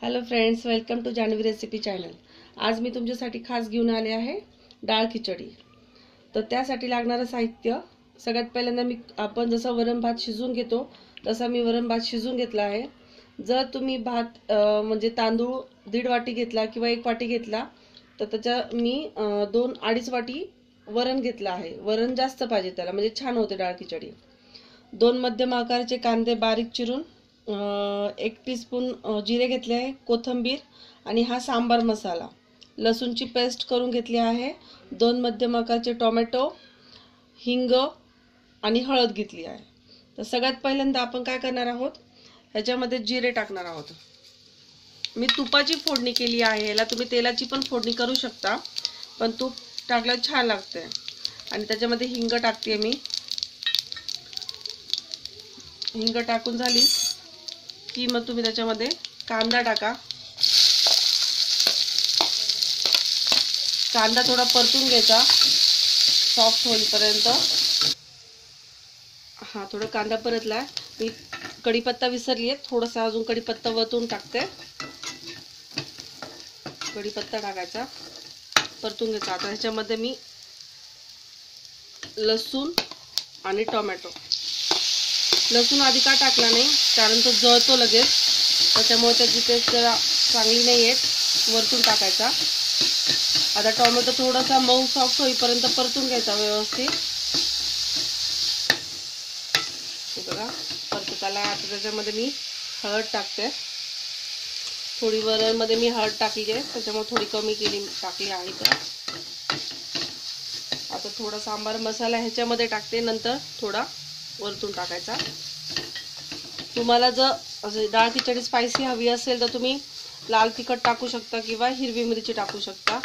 Hello friends, welcome to Janhavi recipe channel. आज मी तुमच्यासाठी खास घेऊन आले आहे डाळ खिचडी। तर त्यासाठी लागणारं साहित्य सगळ्यात पहिल्यांदा आपण जसं वरण भात शिजवून घेतो तसा मी वरण भात शिजवून घेतला आहे। जर तुम्ही भात म्हणजे तांदूळ 1.5 वाटी घेतला किंवा 1 वाटी घेतला तर त्याच्या मी 2-2.5 वाटी वरण घेतला आहे। वरण जास्त पाहिजे त्याला, म्हणजे छान होते डाळ खिचडी। 2 मध्यम आकाराचे कांदे बारीक चिरून, 1 टीस्पून जिरे घेतले आहे, कोथिंबीर आणि हा सांबार मसाला, लसूणची पेस्ट करून घेतली आहे, 2 मध्यम आकाराचे टोमॅटो, हिंग आणि हळद घेतली आहे। तर सगळ्यात पहिल्यांदा आपण काय करणार आहोत, ह्याच्यामध्ये जिरे टाकणार आहोत। मी तुपाची फोडणी केली आहे, याला तुम्ही तेलाची पण फोडणी करू शकता, पण तूप टाकल्यावर छान लागते। आणि त्याच्यामध्ये हिंग टाकते मी। हिंग टाकून झाली की मग तुम्ही त्याच्यामध्ये कांदा टाका। कांदा थोडा परतून घ्यायचा सॉफ्ट होईपर्यंत। हा, थोडा कांदा परतला। मी कढीपत्ता विसरली आहे, थोडासा अजून कढीपत्ता वतून टाकते। कढीपत्ता टाकायचा, परतून घ्यायचा। आता ह्याच्यामध्ये मी लसूण आणि टोमॅटो, लसूण आधी का टाकला नाही कारण तो जळतो लगेच, त्याच्यामुळे त्याची टेस्ट जरा चांगली नाही येत, वरतून टाकायचा। आता टोमॅटो थोडासा मऊ सॉफ्ट होईपर्यंत परतून घ्यायचा व्यवस्थित। हे बघा परतत आला। आता त्याच्यामध्ये मी हळद टाकते, थोडी वरणमध्ये मी हळद टाकली आहे, त्याच्यामुळे थोडी कमी टाकली आहे। तर आता थोडा सांबार मसाला ह्याच्यामध्ये टाकते, नंतर थोडा वरतून टाकायचा। तुम्हाला जर डाळ खिचडी स्पायसी हवी असेल तर तुम्ही लाल तिखट टाकू शकता किंवा हिरवी मिरची टाकू शकता।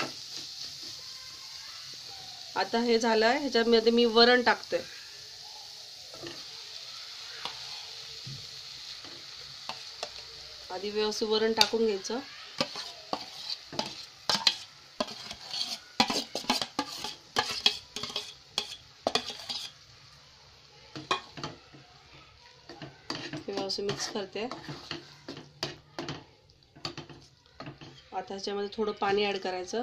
आता हे झालंय, ह्याच्यामध्ये मी वरण टाकते। आधी व्यवस्थित वरण टाकून घ्यायचं। व्यवस्थित मिक्स करते। आता ह्याच्यामध्ये थोडं पाणी ऍड करायचं।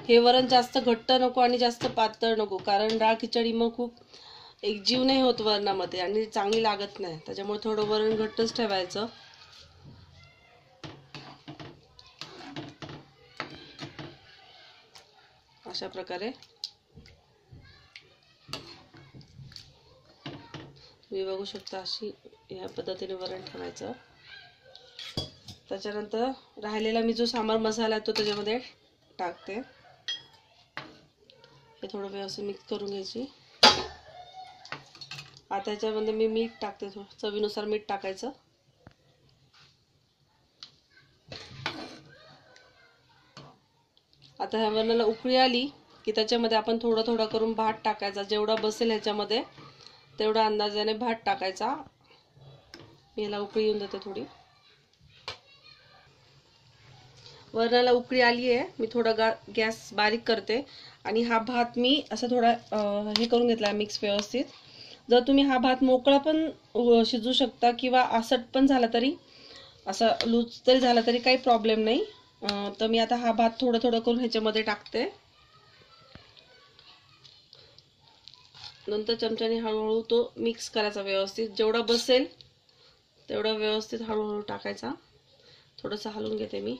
हे वरण जास्त घट्ट नको आणि जास्त पातळ नको, कारण डाळ खिचडी मग खूप एकजीव नाही होत वरणामध्ये आणि चांगली लागत नाही, त्याच्यामुळे थोडं वरण घट्टच ठेवायचं। अशा प्रकारे तुम्ही बघू शकता, अशी या पद्धतीने वरण ठेवायचं। त्याच्यानंतर राहिलेला मी जो सांबार मसाला आहे तो त्याच्यामध्ये टाकते। हे थोडं व्यवस्थित मिक्स करून घ्यायची। आता ह्याच्यामध्ये मी मीठ टाकते, चवीनुसार मीठ टाकायचं। आता ह्या वरणाला उकळी आली की त्याच्यामध्ये आपण थोडं थोडं करून भात टाकायचा, जेवढा बसेल ह्याच्यामध्ये तेवढा अंदाजाने भात टाकायचा। मी याला उकळी येऊन देते थोडी। वरणाला उकळी आली आहे, मी थोडा गॅस बारीक करते आणि हा भात मी असं थोडा हे करून घेतला मिक्स व्यवस्थित। जर तुम्ही हा भात मोकळा पण शिजू शकता किंवा आसट पण झाला तरी, असा लूज तरी झाला तरी काही प्रॉब्लेम नाही। तर मी आता हा भात थोडं थोडं करून ह्याच्यामध्ये टाकते। नंतर चमच्याने हळूहळू तो मिक्स करायचा व्यवस्थित, जेवढा बसेल तेवढा व्यवस्थित हळूहळू टाकायचा। थोडंसं हलवून घेते मी।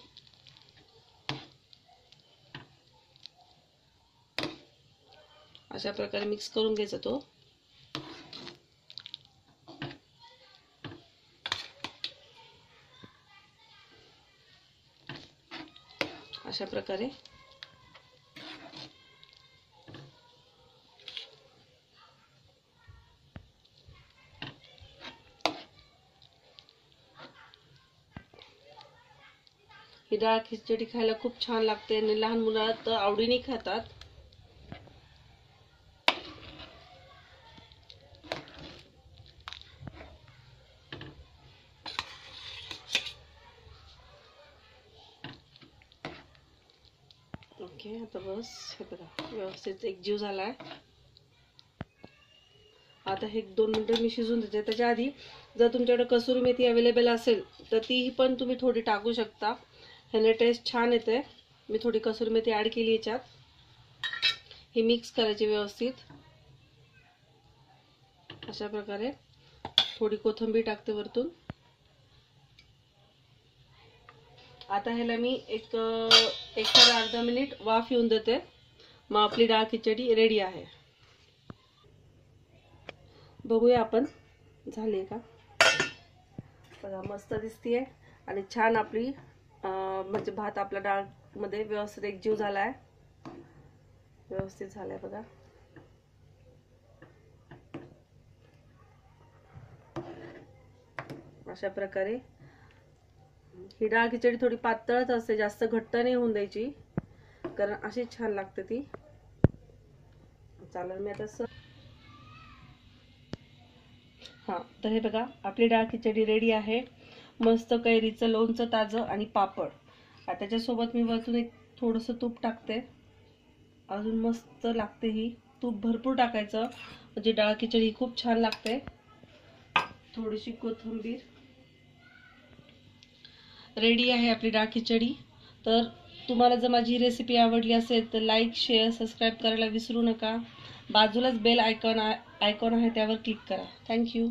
अशा प्रकारे मिक्स करून घ्यायचा तो। अशा प्रकारे ही डाळ खिचडी खायला खूप छान लागते आणि लहान मुलं तर आवडीने खातात। ओके, आता बस हे बघा व्यवस्थित एकजीव झालाय। आता हे 1-2 मिनिटं मी शिजून देते. त्याच्या आधी जर तुमच्याकडे कसुरी मेथी अवेलेबल असेल तर तीही पण तुम्ही थोडी टाकू शकता, ह्याने टेस्ट छान येते. मी थोडी कसुरी मेथी ॲड केली याच्यात. ही मिक्स करायची व्यवस्थित. अशा प्रकारे थोडी कोथिंबीर टाकते वरतून. आता ह्याला मी एक अर्धा मिनिट वाफ येऊन देते. मग आपली डाळ खिचडी रेडी आहे. बघूया आपण झाली का. बघा मस्त दिसतीये आणि छान आपली म्हणजे भात आपला डाळ मध्ये व्यवस्थित एकजीव झालाय, व्यवस्थित झालाय बघा. अशा प्रकारे ही डाळ खिचडी थोडी पातळच असते, जास्त घट्ट नाही होऊन द्यायची, कारण अशी छान लागते ती. चालेल, मी आता तर हे बघा आपली डाळ खिचडी रेडी आहे. मस्त कैरीचं लोणचं ताजं आणि पापड. आता त्याच्यासोबत मी वरतून एक थोडंसं तूप टाकते, अजून मस्त लागते ही. तूप भरपूर टाकायचं म्हणजे डाळ खिचडी खूप छान लागते. थोडीशी कोथिंबीर. रेडी आहे आपली डाळ खिचडी. तर तुम्हाला जर माझी रेसिपी आवडली असेल तर लाईक, शेअर, सबस्क्राईब करायला विसरू नका. बाजूलाच बेल आयकॉन आहे त्यावर क्लिक करा. थँक्यू.